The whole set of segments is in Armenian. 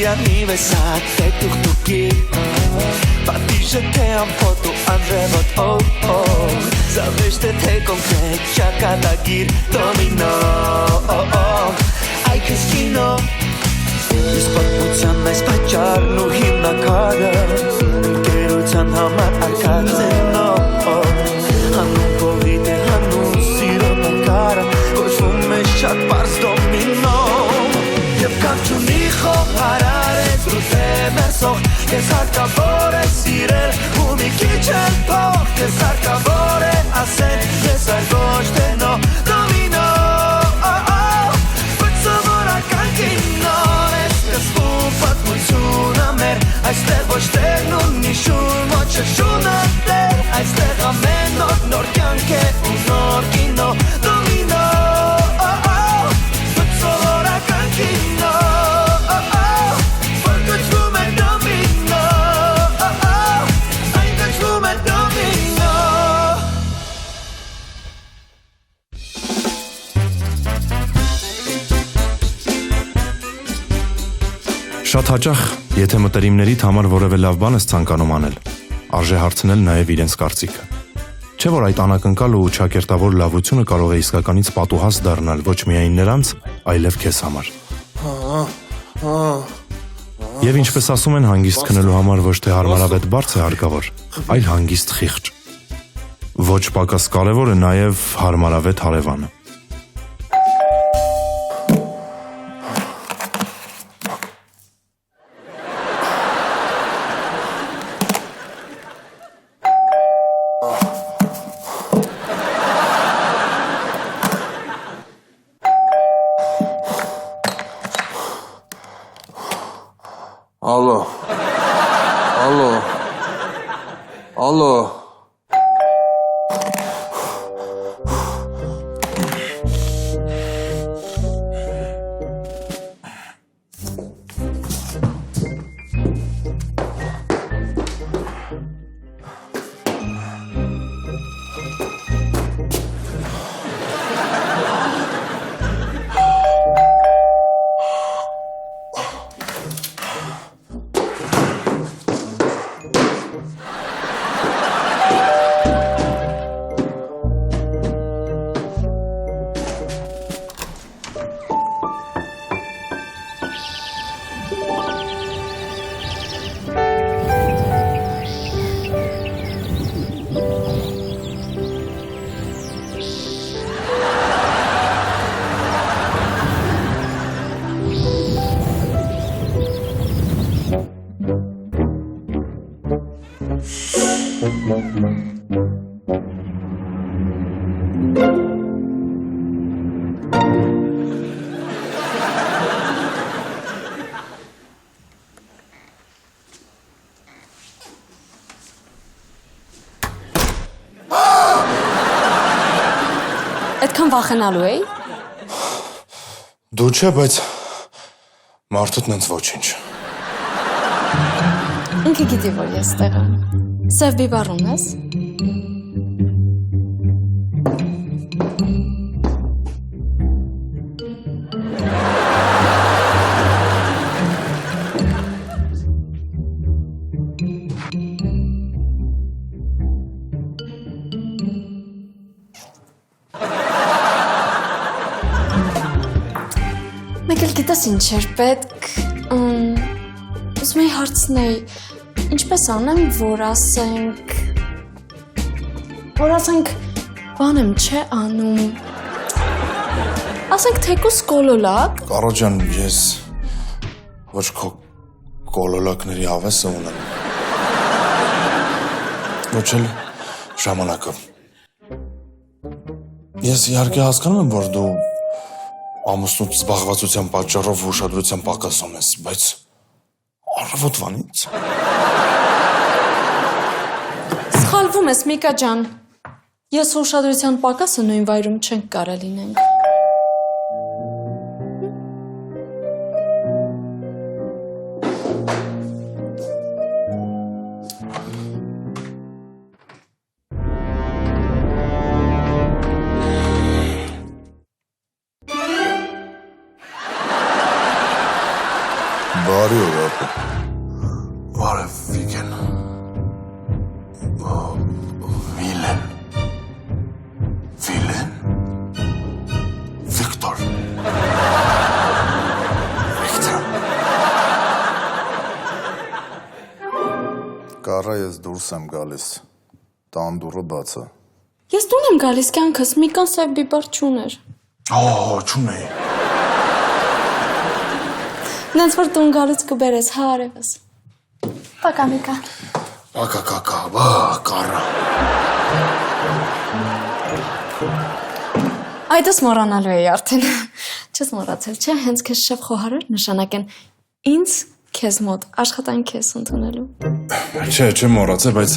Իրանի վեսատ է տուղտուկի Պատիժը թե ամփոտ ու անրևոտ Զավեշտ է թե կոնկրետ ճակատագիր դոմինո Այ քեզ կինո Ես պատմության այս պատճառն ու հիմնականը Ընկերության համար արկածենո Հանուն կովիդ է հանուն սիրո պակարը Կոչվում է շատ պարզ դոմինո Եվ կանչունի խող հարարեց ռուտ է մերսող Կեզ հարկավոր է սիրել ու մի քիչ էլ փող Կեզ հարկավոր է ասել ես այլ ոչ թե նո դոմինո Բծովորական կինոն ես կսվում պատմությունը մեր Այստեղ ոչ տեղն ունի շուն ոչ շունը տեր Այստեղ ամեն նոր կյանք է ու նոր կինո դոմինո Բծովորական կինո Որ կոչվում է դոմինո Այն կոչվում է դոմինո Շատ հաճախ, եթե մտերիմներիդ համար որևէ լավ բան ես ցանկանում անել, արժե հարցնել նաև իրենց կարծիքը։ Չէ՞ որ այդ անակնկալ ու ճակերտավոր լավությունը կարող է իսկականից պատուհաս դառնալ ոչ միայն նրանց, այլև քեզ համար։ Եվ ինչպես ասում են, հանգիստ քնելու համար ոչ թե հարմարավետ բարձ է հարկավոր, այլ հանգիստ խիղճ։ Ոչ պակաս կարևոր է նաև հարմարավետ հարևանը։ Ալո Այդքան վախենալու էի։ Դու չէ, բայց մարդուդ նենց ոչինչ։ Ինքը գիտի, որ ես տեղ եմ։ Սև բիբար ունես։ Մեկ էլ գիտես ինչ էր պետք, ուզում էի հարցնեի, ինչպես անեմ, որ ասենք, բան եմ չէ անում, ասենք թեկուս կոլոլակ։ Կարո ջան, ես ոչ քո կոլոլակների հավեսը ունեմ, ոչ էլ ժամանակը։ Ես իհարկե հասկանում եմ, որ դու ամուսնուդ զբաղվածության պատճառով ուշադրության պակաս ունես, բայց առավոտվանից։ Սխալվում ես, Միկա ջան, ես ուշադրության պակասը նույն վայրում չենք կարա լինենք։ Բարի օր, ապա։ Բարև Վիգեն։ Վիլեն։ Վիկտոր։ Կարա ես դուրս եմ գալիս։ Տան դուռը բաց է։ Ես տուն եմ գալիս կյանքս, Միկան սև բիբար չուներ։ Չունեի։ Նենց որ տուն գալուց կբերես, հա արևս։ Պակա Միկա։ Կակա, կարա։ Այդս մոռանալու էի արդեն։ Չես մոռացել, չէ, հենց քեզ շեֆ խոհարը նշանակեն ինձ քեզ մոտ աշխատանք ես ընդունելու։ Չեմ մոռացել, բայց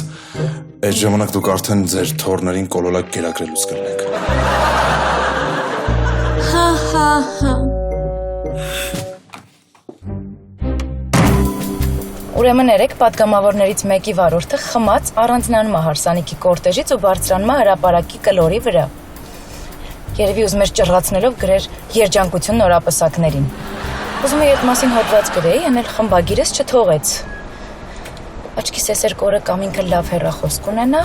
այդ ժամանակ դուք արդեն ձեր թորներին կոլոլակ կերակրելուց կլինեք։ Հա։ Ուրեմն երեք պատգամավորներից մեկի վարորդը խմած առանձնանում է հարսանիքի կորտեժից ու բարձրանում է հրապարակի կլորի վրա։ Երևի ուզում էր ճռռացնելով գրեր երջանկություն նորապսակներին։ Ուզում էի այդ մասին հոդված գրեի, այն էլ խմբագիրս չթողեց։ Աչքիս էսեր կորը կամ ինքը լավ հեռախոս կունենա,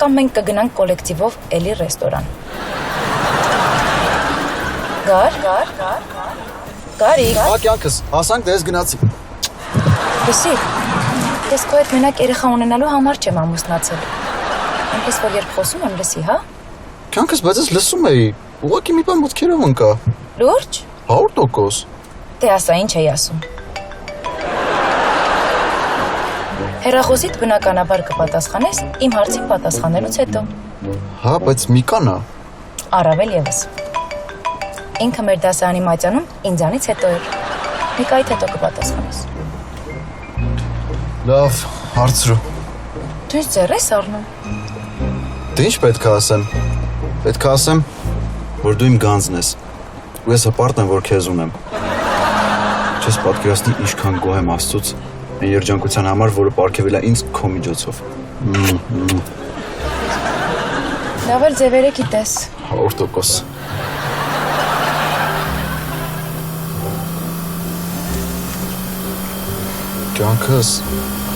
կամ մենք կգնանք կոլեկտիվով էլի ռեստորան։ Գարիկ։ Կյանքս, հասանք դες գնացի։ Լսի, ես քո հետ մենակ երեխա ունենալու համար չեմ ամուսնացել։ Այնպես որ երբ խոսում եմ լսի, հա։ Կյանքս, բայց ես լսում էի, ուղղակի մի բան մտքերով ընկա։ Լուրջ։ 100%։ Դե ասա ինչ էի ասում։ Հեռախոսիդ բնականաբար կպատասխանես իմ հարցին պատասխանելուց հետո։ Հա, բայց Միկան է։ Առավել եւս։ Ինքը մեր դասարանի մատյանում ինձանից հետո էր։ Միկայից հետո կպատասխանես։ Լավ, հարցրու։ Դու ինձ ձեռ ես առնում։ Դե ինչ պետք է ասեմ։ Պետք է ասեմ, որ դու իմ գանձն ես։ Ու ես հպարտ եմ, որ քեզ ունեմ։ Չես պատկերացնի ինչքան գոհ եմ Աստծուց այն երջանկության համար, որը պարգևել է ինձ քո միջոցով։ Լավ էլ ձևերը գիտես։ 100%։ Կյանքս,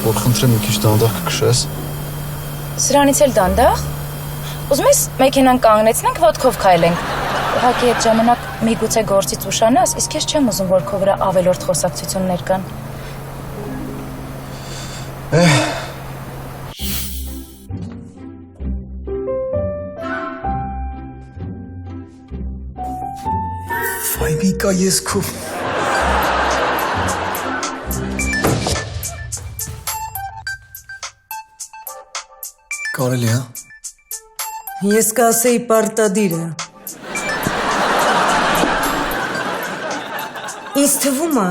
որ խնդրեմ մի քիչ դանդաղ կքշես։ Սրանից էլ դանդաղ։ Ուզում ես մեքենան կանգնեցնենք, ոտքով քայլենք։ Ուղղակի այդ ժամանակ միգուցե գործից ուշանաս, իսկ ես չեմ ուզում, որ քո վրա ավելորդ խոսակցություններ կան։ Վայ Միկա, ես քո Կարելի է։ Ես կասեի պարտադիր է։ Ինձ թվում է,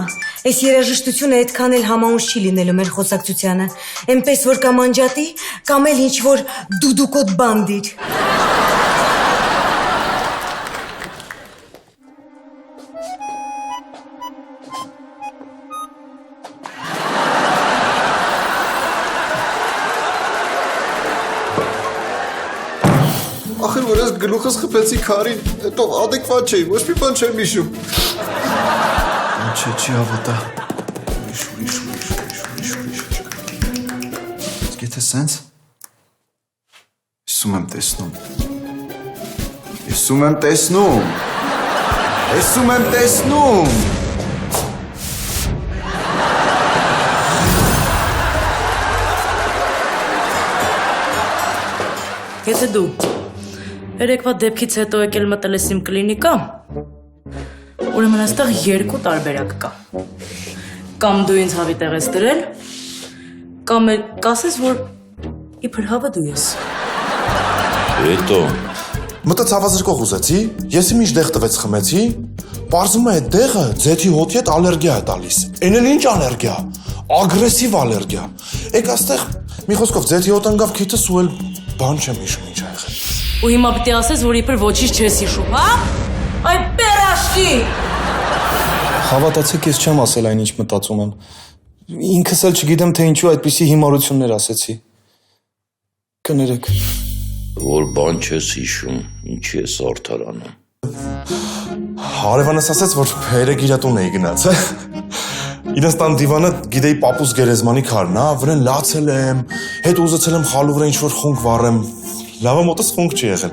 այս երաժշտությունը այդքան էլ համանուշ չի լինելու մեր խոսակցությանը, այնպես որ կամ անջատի, կամ էլ ինչ-որ դուդուկոտ բան դիր։ Ախր որ ես գլուխս խփեցի քարին, հետո adekvat չէի, ոչ մի բան չեմ հիշում։ Չի ավտա։ Ուրիշ։ Եթե սենց։ Իսում եմ տեսնում։ Եթե դու երեկվա դեպքից հետո եկել մտել ես իմ կլինիկա, ուրեմն այստեղ երկու տարբերակ կա։ Կամ դու ինձ հավիտեղ ես դրել, կամ էլ կասես, որ իբր հավը դու ես։ Հետո Մտած հավազրկող ուզեցի, ես իմ ինչ դեղ տվեց խմեցի, պարզում է այդ դեղը ձեթի հոտի հետ ալերգիա է տալիս։ Էն էլ ինչ ալերգիա, ագրեսիվ ալերգիա։ Եկ աստեղ մի խոսքով ձեթի հոտ ընկավ քիթս ու էլ բան չեմ հիշում ինչ ա եղել։ Ու հիմա պիտի ասես, որ իբր ոչինչ չես հիշում, հա? Այ պերաշտի։ Հավատացեք, ես չեմ ասել այն ինչ մտածում եմ։ Ինքս էլ չգիտեմ, թե ինչու այդպիսի հիմարություններ ասեցի։ Կներեք։ որ բան չես հիշում, ինչի ես արդարանում։ Հարևանս ասաց, որ երեք իր տուն էի գնաց, Իրենց տան դիվանը գիտեի պապուս գերեզմանի քարն, հա, վրան լացել եմ, հետ ուզեցել եմ խալու վրա ինչ-որ խունկ վառեմ, լավը մոտս խունկ չի եղել։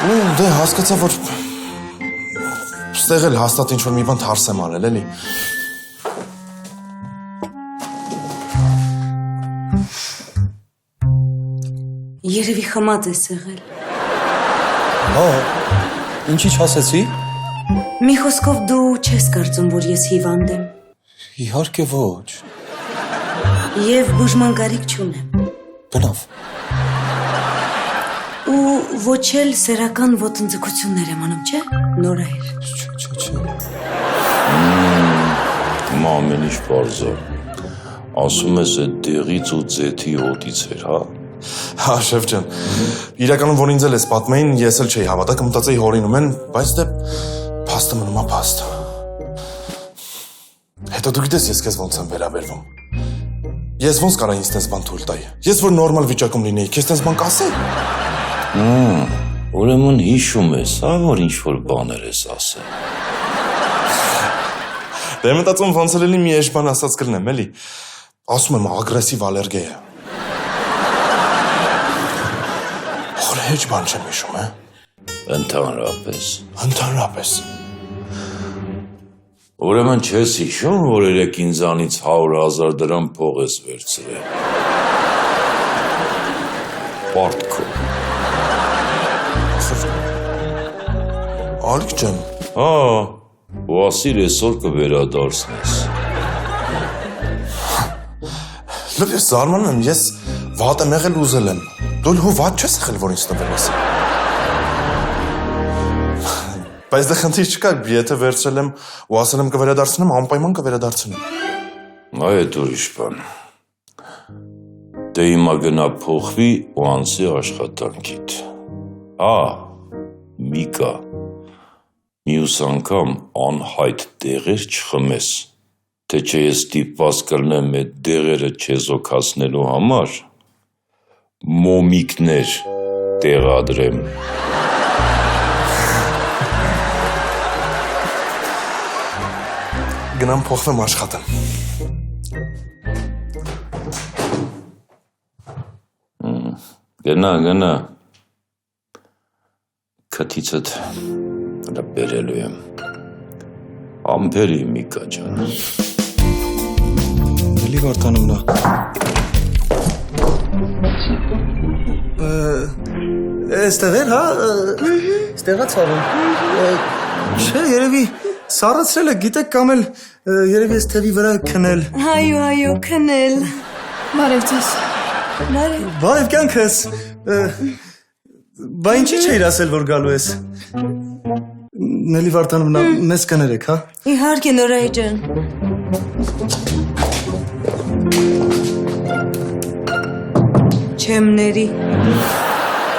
Ու դե հասկացա, որ ստեղ էլ հաստատ ինչ-որ մի բան թարս եմ արել, էլի։ Երևի խմած ես եղել։ Հա, ինչի չասեցի։ Մի խոսքով դու չես կարծում, որ ես հիվանդ եմ։ Իհարկե ոչ։ Եվ բուժման կարիք չունեմ։ Բնավ։ Ու ոչ էլ սերական ոտնձգություններ եմ անում, չէ՞։ Նորայր։ Չէ։ Մամեն ինչ պարզա։ Ասում ես այդ դեղից ու ձեթի հոտից էր, հա։ Հա, շեֆ ջան, իրականում որ ինձ էլ ես պատմեին, ես էլ չէի հավատա, կմտածեի հորինում են, բայց դե փաստը մնում է փաստ։ Հետո դու գիտես ես քեզ ոնց եմ վերաբերվում։ Ես ոնց կարա ինձ տես բան թույլ տայի։ Ես որ նորմալ վիճակում լինեի, քեզ տես բան կասեի։ Ուրեմն հիշում ես, հա, որ ինչ-որ բաներ ես ասել։ Դե մտածում ոնց էլ էլի մի էջ բան ասած կլնեմ, էլի։ Ասում եմ ագրեսիվ ալերգիա է։ Հեչ բան չեմ հիշում, է։ Ընդհանրապես։ Ուրեմն չես հիշում, որ երեք ինձանից 100,000 դրամ փող ես վերցրել։ Պարտքով։ Ալիք ջան։ Հա, ու ասիր այսօր կվերադարձնես։ Լավ, ես զարմանում եմ, ես վատ եմ եղել ուզել եմ։ Դու հո վատ չես եղել, որ ինձ տվել ես։ Բայց դե խնդիր չկա, եթե վերցրել եմ ու ասել եմ կվերադարձնեմ, անպայման կվերադարձնեմ։ Այդ ուրիշ բան։ Դե հիմա գնա փոխվի ու անցի աշխատանքիդ։ Միկա, մյուս անգամ անհայտ դեղեր չխմես, թե չէ ես ստիպված կլնեմ այդ դեղերը չեզոքացնելու համար մոմիկներ տեղադրեմ։ Գնամ փոխվեմ աշխատեմ։ Գնա։ Քթիցդ բերելու եմ։ Ամբերի Միկա ջան։ Էլի Վարդանումնա։ Ստեղ են, հա, ստեղա ցավում։ Չէ, երևի սառացրել է, գիտեք, կամ էլ երևի ես թևի վրա քնել։ Հայո, քնել։ Բարև ձեզ։ Բարև կյանքս։ Բա ինչի չէիր ասել, որ գալու ես։ Նելի Վարդանումնա, մեզ կներեք, հա։ Իհարկե, Նորայր ջան։ Չեմ ների։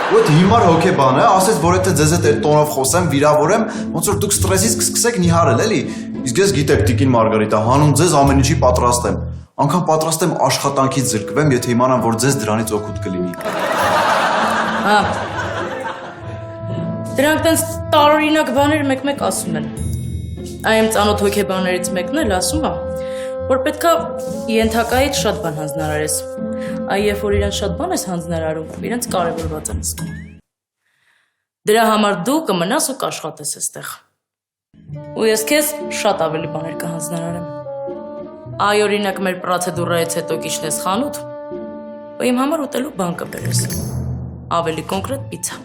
Ոդ հիմար հոգեբան է, ասեց, որ եթե ձեզ հետ տոնով խոսեմ, վիրավորեմ, ոնց որ դուք ստրեսից կսկսեք նիհարել, էլի։ Իսկ ես գիտեք, Տիկին Մարգարիտա, հանուն ձեզ ամեն ինչի պատրաստ եմ։ Անկամ պատրաստ եմ աշխատանքից զրկվեմ, եթե իմանամ, որ ձեզ դրանից օգուտ կլինի։ Հա։ Դրանք տենց տարօրինակ բաներ մեկ-մեկ ասում են։ Այեմ ծանոթ հոգեբաններից մեկն էլ ասում է, որ պետքա ենթակայից շատ բան հանձնարարես։ Երբ որ իրենց շատ բան ես հանձնարարում, իրենց կարևորված են զգում։ Դրա համար դու կմնաս ու կաշխատես այստեղ։ Ու ես քեզ շատ ավելի բաներ կհանձնարարեմ։ Օրինակ մեր պրոցեդուրայից հետո կիջնես խանութ, ու իմ համար ուտելու բան կբերես։ Ավելի կոնկրետ պիցա։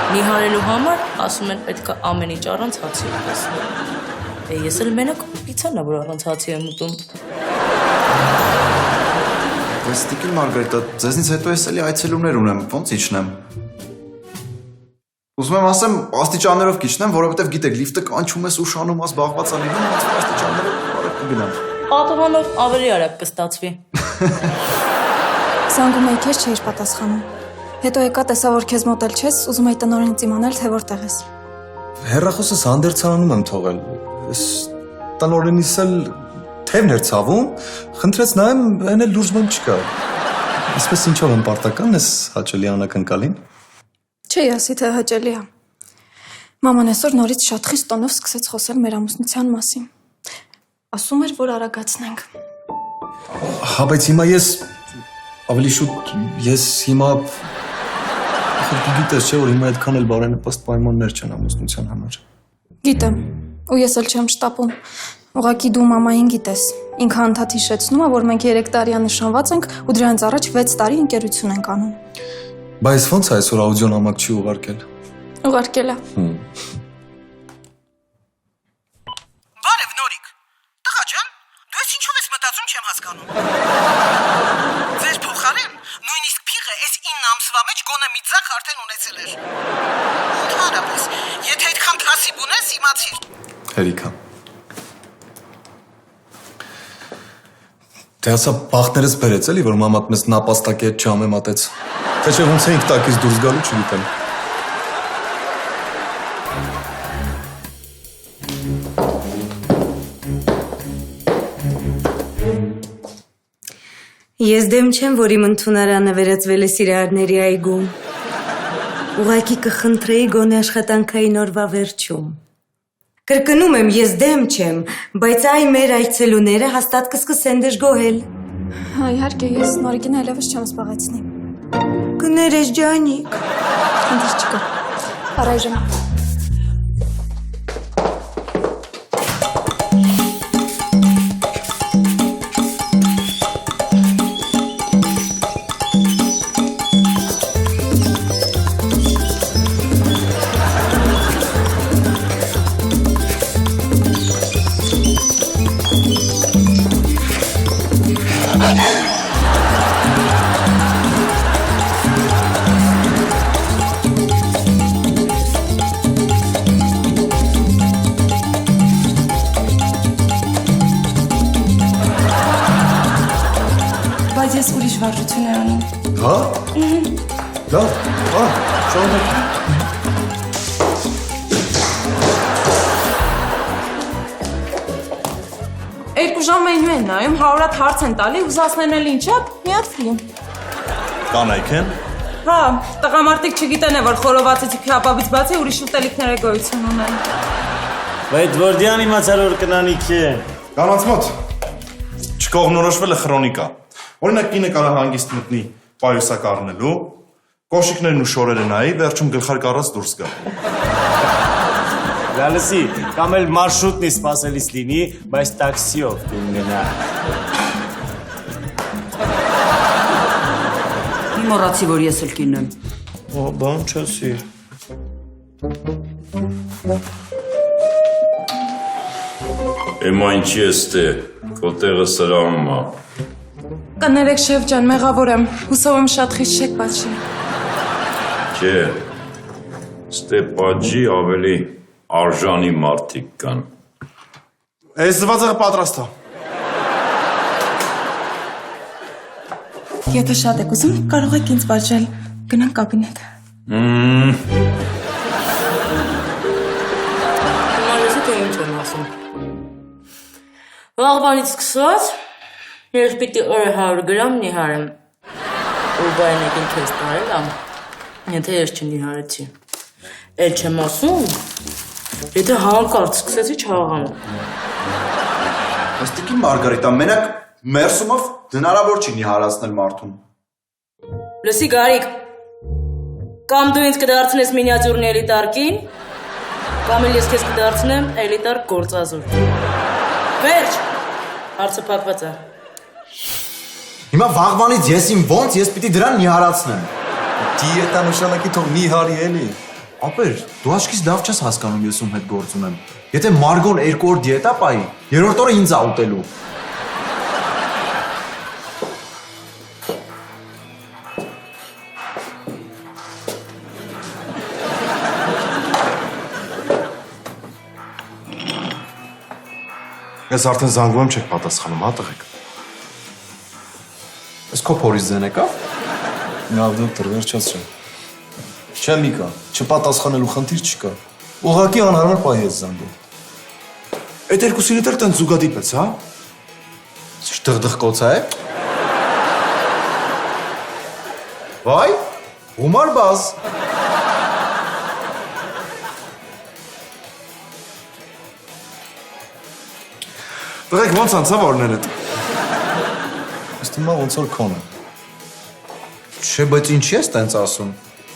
Նիհարելու համար ասում են պետք է ամեն ինչ առանց հացի ուտես։ Ես էլ մենակ պիցան է, որ առանց հացի եմ ուտում։ Բայց Տիկին Մարգարիտա, ձեզնից հետո ես էլի այցելումներ ունեմ, ոնց իջնեմ։ Ուզում եմ ասեմ, աստիճաններով կիջնեմ, որովհետև գիտեք, լիֆտը կանչում ես ուշանում, զբաղված ալինում, ոնց որ աստիճաններով արագ կգնամ։ Պատուհանով ավելի արագ կստացվի։ Զանգում էի քեզ չէիր պատասխանում։ Հետո եկա տեսա, որ քեզ մոտ էլ չես, ուզում էի տնօրենից իմանալ, թե որտեղ ես։ Հեռախոսս հանդերձանում եմ թողել։ Ես տնօրենիս էլ թևն էր ցավում, խնդրեց նայեմ, այն էլ լուրջ բան չկա։ Այսպես ինչով եմ պարտական ես հաճելի անակնկալին։ Չի ասի, թե հաճելի է։ Մաման այսօր նորից շատ խիստ տոնով սկսեց խոսել մեր ամուսնության մասին։ Ասում էր, որ արագացնենք։ Հա, բայց հիմա ես ավելի շուտ հիմա դու գիտես չէ որ հիմա այդքան էլ բարենպաստ պայմաններ չեն ամուսնության համար։ Գիտեմ, ու ես էլ չեմ շտապում։ Ուղղակի դու մամային գիտես։ Ինքը անդադ հիշեցնում է, որ մենք 3 տարի աննշանված ենք ու դրանից առաջ 6 տարի ընկերություն ենք անում։ Բայց ո՞նց է այսօր աուդիո նամակ չի ուղարկել։ Ուղարկել է։ Բարև Նորիկ։ Տղա ջան, դու ես ինչով ես մտածում չեմ հասկանում։ Ձեր փոխարեն նույնիսկ փիղը այս 9 ամսվա մեջ գոնե մի ձախ արդեն ունեցել էր։ Ընդհանրապես, եթե այդքան թասիբ ունես, իմացիր։ Հերիքա։ Դե ասա բախներս բերեց էլի, որ մամատ մեզ նապաստակի հետ չհամեմատեց։ Թե չէ ոնց էինք տակից դուրս գալու չգիտեմ։ Ես դեմ չեմ, որ իմ ընդունարանը վերածվել է Սիրահարների այգում։ Ուղղակի կխնդրեի գոնե աշխատանքային օրվա վերջում։ Կրկնում եմ, ես դեմ չեմ, բայց այ մեր այցելուները հաստատ կսկսեն դժգոհել։ Հա, իհարկե, ես Նորիկին այլևս չեմ սպաղեցնի։ Կներես ջանիկ։ Խնդիր չկա։ Առայժմ։ Բայց ես ուրիշ վարժություն եմ անում։ Հա? Լավ, հա, շարունակ։ Երկու ժամ մենյու են նայում, 100 հարց են տալի, ուզածներն էլ ինչա, մի հատ ֆիլմ։ Կանայք են։ Հա, տղամարդիկ չգիտեն է, որ խորովածից փիապավից բացի ուրիշ ուտելիքներ է գոյություն ունեն։ Բայց Վորդյան իմացար որ կնանիք է։ Կանանց մոտ չկողնորոշվել է խրոնիկա։ Օրինակ կինը կարա հանգիստ մտնի պայուսակ առնելու, կոշիկներն ու շորերը նայի, վերջում գլխարկ առած դուրս գա։ Լալսի, կամ էլ մարշրուտն է սպասելիս լինի, բայց տաքսիով կգնա։ Մի մոռացի, որ ես էլ կինն եմ։ Ո, բան չասի։ Էմա ինչի ես տե, քո տեղը սրանում է։ Կներեք շեֆ ջան, մեղավոր եմ, հուսով եմ շատ խիստ չեք պատժի։ Չէ, ստե պատժի ավելի արժանի մարդիկ կան։ Այս զվացը պատրաստ է։ Եթե շատ եք ուզում, կարող եք ինձ պատժել, գնանք կաբինետ։ Մանեսի թե ինչ եմ ասում։ Վաղվանից սկսված, ես պիտի օրը 100 գրամ նիհարեմ։ Ու բայն եկին քեզ տարել ամ, եթե ես չնիհարեցի։ Էլ չեմ ասում, եթե հանկարծ սկսեցի չաղանում։ Ոստիկի Մարգարիտա, մենակ մերսումով հնարավոր չի նիհարացնել մարդուն։ Լսի Գարիկ, կամ դու ինձ կդարձնես մինիատյուրնի էլիտար կին, կամ էլ ես քեզ կդարձնեմ էլիտար գործազուրկ։ Վերջ, հարցը փակված է։ Հիմա վաղվանից եսիմ ոնց ես պիտի դրան նիհարացնեմ։ Դիետա նշանակի թող մի հարի էլի։ Ապեր, դու աչքից լավ չես հասկանում ես ում հետ գործ ունեմ։ Եթե Մարգոն 2 օր դիետա պայի, 3-րդ օրը ինձ ա ուտելու։ Ես արդեն զանգում եմ չեք պատասխանում, հա տղեկ։ Ես քո փորից ձեն եկավ։ Լավ դոկտոր, վերջացրու։ Չէ Միկա, չպատասխանելու խնդիր չկա։ Ուղղակի անհարմար պահ ես զանգում։ Այդ երկուսին էլ տենց զուգադիպեց, հա։ Դղդղկոց է։ Վայ, գումար բազ։ Տղեկ ոնց անցավ օրներդ։ Ըստ իմա ոնց որ քոնը։ Չէ, բայց ինչի ես տենց ասում։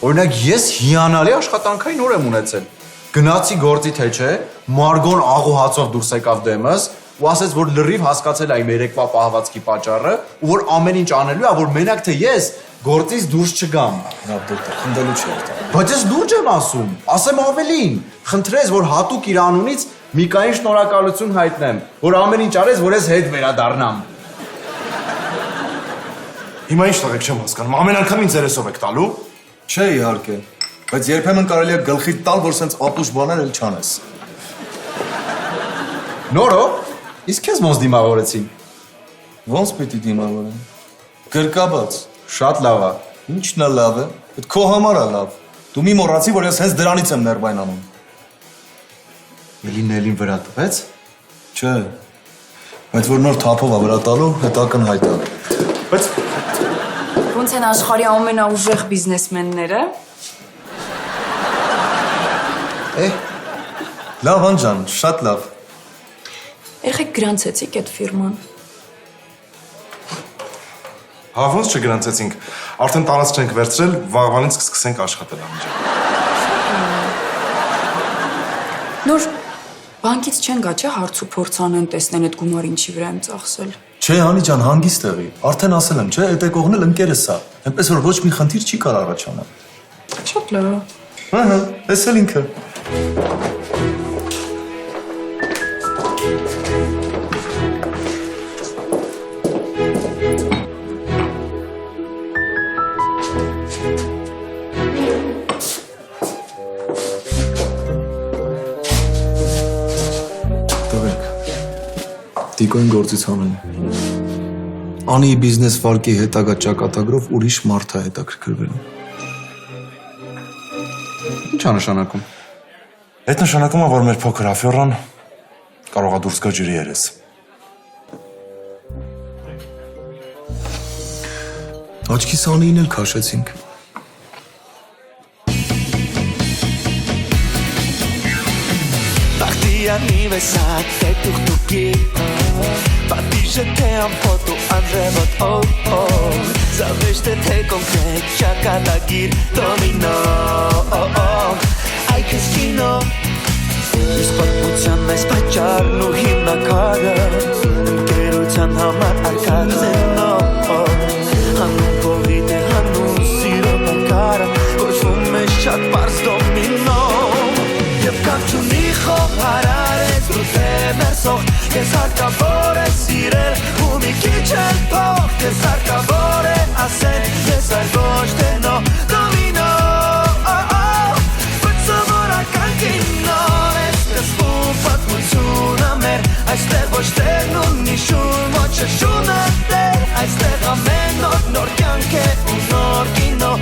Օրինակ ես հիանալի աշխատանքային օր եմ ունեցել։ Գնացի գործի թե չէ, Մարգոն աղու հացով դուրս եկավ դեմս ու ասեց, որ լրիվ հասկացել է իմ երեկվա պահվածքի պատճառը ու որ ամեն ինչ անելու է, որ մենակ թե ես գործից դուրս չգամ։ Նա դոկտոր, խնդելու չի արտա։ Բայց ես լուրջ եմ ասում, ասեմ ավելին, խնդրես, որ հատուկ իր անունից Միկային շնորհակալություն հայտնեմ, որ ամեն ինչ արես, որ ես հետ վերադառնամ։ Հիմա ինչ տղեկ չեմ հասկանում, ամեն անգամ ինձ երեսով եք տալու։ Չէ, իհարկե, բայց երբեմն կարելի է գլխի տալ, որ սենց ապուշ բաներ էլ չանես։ Նորո, իսկ քեզ ոնց դիմավորեցին։ Ոնց պիտի դիմավորեմ։ Գրկաբաց։ Շատ լավ է։ Ինչն է լավ է։ Այդ քո համար է լավ։ Դու մի մոռացի, որ ես հենց դրանից եմ ներվայն անում։ Էլին վրա տվեց։ Չէ։ Բայց որ նոր թափով է վրա տալու, հետ ակնհայտ է։ Բայց Ոնց են աշխարհի ամենաուժեղ բիզնեսմենները։ Լավ անջան, շատ լավ։ Երեխեք գրանցեցիք այդ ֆիրման։ Հա ոնց չգրանցեցինք, արդեն տարած չենք վերցրել, վաղվանից կսկսենք աշխատել անջան։ Նոր բանկից չեն գա, չէ, հարց ու փորձ անեն, տեսնեն այդ գումարը ինչի վրա եմ ծախսել։ Չէ, Հանի ջան, հանգիստ եղի։ Արդեն ասել եմ, չէ, այդ եկողն էլ ընկերս է։ Այնպես որ ոչ մի խնդիր չի կարող առաջանալ։ Շատ լավ։ Ահա, էս էլ ինքը։ Տիկոին գործից հանել։ Անի բիզնես վարկի հետագա ճակատագրով ուրիշ մարդ է հետաքրքրվելու։ Ինչ է նշանակում։ Այդ նշանակում է, որ մեր փոքր աֆյորան կարող է դուրս գա ջրի երես։ Աչքի սանին էլ քաշեցինք։ Aniversario te tuki Patije te am foto andrevot oh oh Zavește te concret Chakata gir domino oh oh Ai keskino Իսպատության այս պատճառն ու հիմնակարը Ընկերության համար արկածենո Հանուն փողիտ է հանուն սիրո նկարը Կոչվում է շատ պարզ դոմինո Եվ կանչունի խոհարարեց դու թե մերսող Կեզ հարկավոր է սիրել ու մի քիչ էլ փող Կեզ հարկավոր է ասել ես այլ ոչ թե նո Դոմինո Բայց սովորական կինոն է սկսվում պատմությունը մեր Այստեղ ոչ տերն ունի շուն ոչ շունը տեր Այստեղ ամեն նոր կյանք է ու նոր կինո